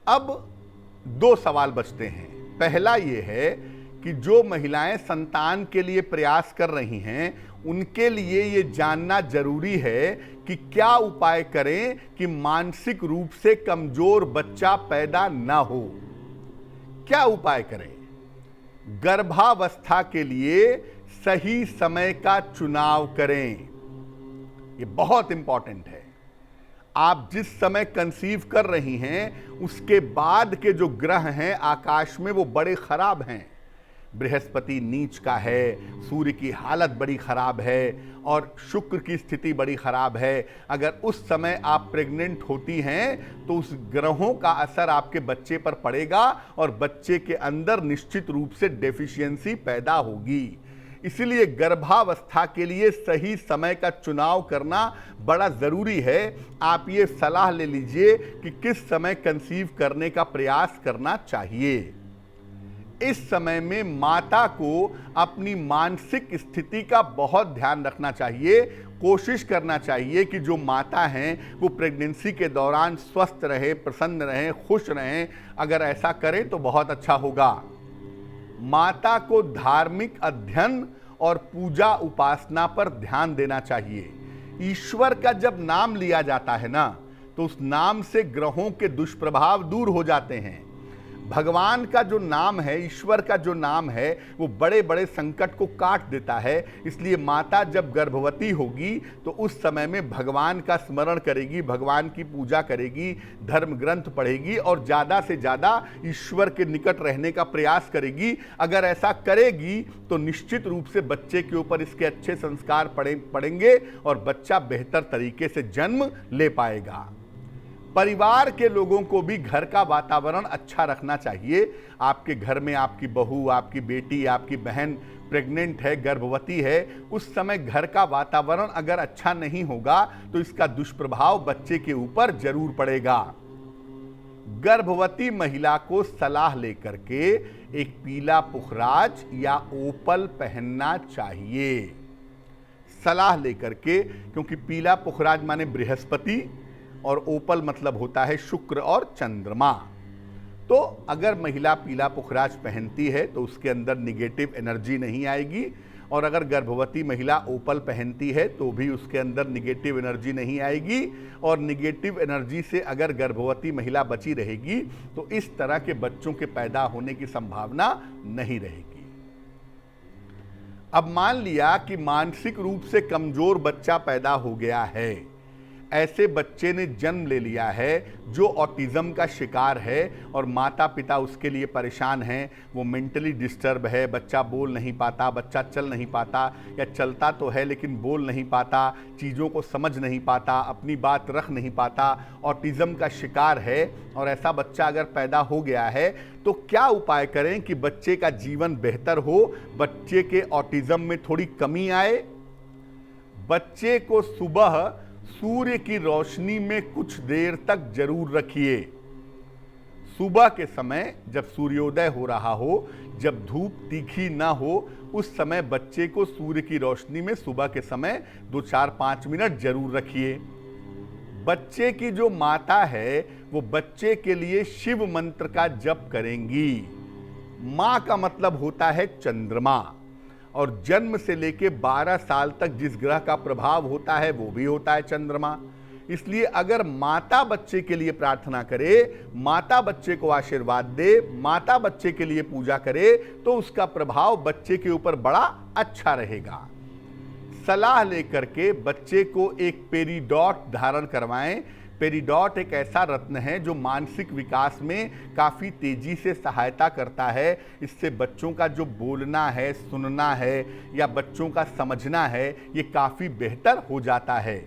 अब दो सवाल बचते हैं। पहला ये है कि जो महिलाएं संतान के लिए प्रयास कर रही हैं उनके लिए ये जानना जरूरी है कि क्या उपाय करें कि मानसिक रूप से कमजोर बच्चा पैदा ना हो। क्या उपाय करें? गर्भावस्था के लिए सही समय का चुनाव करें। ये बहुत इंपॉर्टेंट है। आप जिस समय कंसीव कर रही हैं उसके बाद के जो ग्रह हैं आकाश में वो बड़े खराब हैं। बृहस्पति नीच का है, सूर्य की हालत बड़ी खराब है और शुक्र की स्थिति बड़ी खराब है। अगर उस समय आप प्रेग्नेंट होती हैं तो उस ग्रहों का असर आपके बच्चे पर पड़ेगा और बच्चे के अंदर निश्चित रूप से डेफिशिएंसी पैदा होगी। इसलिए गर्भावस्था के लिए सही समय का चुनाव करना बड़ा ज़रूरी है। आप ये सलाह ले लीजिए कि किस समय कंसीव करने का प्रयास करना चाहिए। इस समय में माता को अपनी मानसिक स्थिति का बहुत ध्यान रखना चाहिए। कोशिश करना चाहिए कि जो माता हैं वो प्रेगनेंसी के दौरान स्वस्थ रहें, प्रसन्न रहें, खुश रहें। अगर ऐसा करें तो बहुत अच्छा होगा। माता को धार्मिक अध्ययन और पूजा उपासना पर ध्यान देना चाहिए। ईश्वर का जब नाम लिया जाता है ना तो उस नाम से ग्रहों के दुष्प्रभाव दूर हो जाते हैं। भगवान का जो नाम है, ईश्वर का जो नाम है, वो बड़े बड़े संकट को काट देता है। इसलिए माता जब गर्भवती होगी तो उस समय में भगवान का स्मरण करेगी, भगवान की पूजा करेगी, धर्म ग्रंथ पढ़ेगी और ज़्यादा से ज़्यादा ईश्वर के निकट रहने का प्रयास करेगी। अगर ऐसा करेगी तो निश्चित रूप से बच्चे के ऊपर इसके अच्छे संस्कार पड़ेंगे और बच्चा बेहतर तरीके से जन्म ले पाएगा। परिवार के लोगों को भी घर का वातावरण अच्छा रखना चाहिए। आपके घर में आपकी बहू, आपकी बेटी, आपकी बहन प्रेग्नेंट है, गर्भवती है, उस समय घर का वातावरण अगर अच्छा नहीं होगा तो इसका दुष्प्रभाव बच्चे के ऊपर जरूर पड़ेगा। गर्भवती महिला को सलाह लेकर के एक पीला पुखराज या ओपल पहनना चाहिए। सलाह लेकर के, क्योंकि पीला पुखराज माने बृहस्पति और ओपल मतलब होता है शुक्र और चंद्रमा। तो अगर महिला पीला पुखराज पहनती है तो उसके अंदर निगेटिव एनर्जी नहीं आएगी और अगर गर्भवती महिला ओपल पहनती है तो भी उसके अंदर निगेटिव एनर्जी नहीं आएगी। और निगेटिव एनर्जी से अगर गर्भवती महिला बची रहेगी तो इस तरह के बच्चों के पैदा होने की संभावना नहीं रहेगी। अब मान लिया कि मानसिक रूप से कमजोर बच्चा पैदा हो गया है, ऐसे बच्चे ने जन्म ले लिया है जो ऑटिज्म का शिकार है और माता पिता उसके लिए परेशान हैं, वो मेंटली डिस्टर्ब है, बच्चा बोल नहीं पाता, बच्चा चल नहीं पाता या चलता तो है लेकिन बोल नहीं पाता, चीज़ों को समझ नहीं पाता, अपनी बात रख नहीं पाता, ऑटिज्म का शिकार है। और ऐसा बच्चा अगर पैदा हो गया है तो क्या उपाय करें कि बच्चे का जीवन बेहतर हो, बच्चे के ऑटिज्म में थोड़ी कमी आए? बच्चे को सुबह सूर्य की रोशनी में कुछ देर तक जरूर रखिए। सुबह के समय जब सूर्योदय हो रहा हो, जब धूप तीखी ना हो, उस समय बच्चे को सूर्य की रोशनी में सुबह के समय 2-4-5 मिनट जरूर रखिए। बच्चे की जो माता है वो बच्चे के लिए शिव मंत्र का जप करेंगी। माँ का मतलब होता है चंद्रमा और जन्म से लेके 12 साल तक जिस ग्रह का प्रभाव होता है वो भी होता है चंद्रमा। इसलिए अगर माता बच्चे के लिए प्रार्थना करे, माता बच्चे को आशीर्वाद दे, माता बच्चे के लिए पूजा करे तो उसका प्रभाव बच्चे के ऊपर बड़ा अच्छा रहेगा। सलाह लेकर के बच्चे को एक पेरिडॉट धारण करवाएं। पेरिडॉट एक ऐसा रत्न है जो मानसिक विकास में काफ़ी तेजी से सहायता करता है। इससे बच्चों का जो बोलना है, सुनना है या बच्चों का समझना है, ये काफ़ी बेहतर हो जाता है।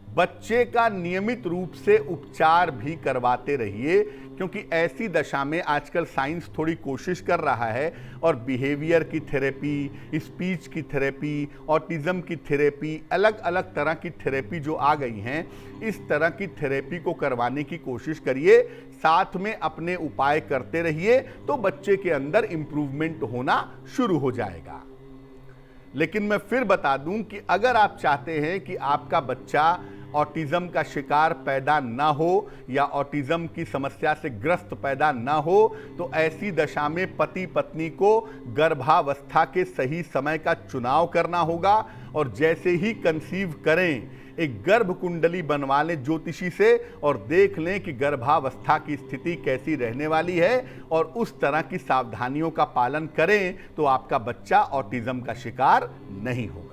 बच्चे का नियमित रूप से उपचार भी करवाते रहिए, क्योंकि ऐसी दशा में आजकल साइंस थोड़ी कोशिश कर रहा है और बिहेवियर की थेरेपी, स्पीच की थेरेपी, ऑटिज्म की थेरेपी, अलग अलग तरह की थेरेपी जो आ गई हैं, इस तरह की थेरेपी को करवाने की कोशिश करिए। साथ में अपने उपाय करते रहिए तो बच्चे के अंदर इम्प्रूवमेंट होना शुरू हो जाएगा। लेकिन मैं फिर बता दूं कि अगर आप चाहते हैं कि आपका बच्चा ऑटिज्म का शिकार पैदा ना हो या ऑटिज्म की समस्या से ग्रस्त पैदा ना हो, तो ऐसी दशा में पति पत्नी को गर्भावस्था के सही समय का चुनाव करना होगा और जैसे ही कंसीव करें एक गर्भ कुंडली बनवा लें ज्योतिषी से और देख लें कि गर्भावस्था की स्थिति कैसी रहने वाली है और उस तरह की सावधानियों का पालन करें तो आपका बच्चा ऑटिज्म का शिकार नहीं होगा।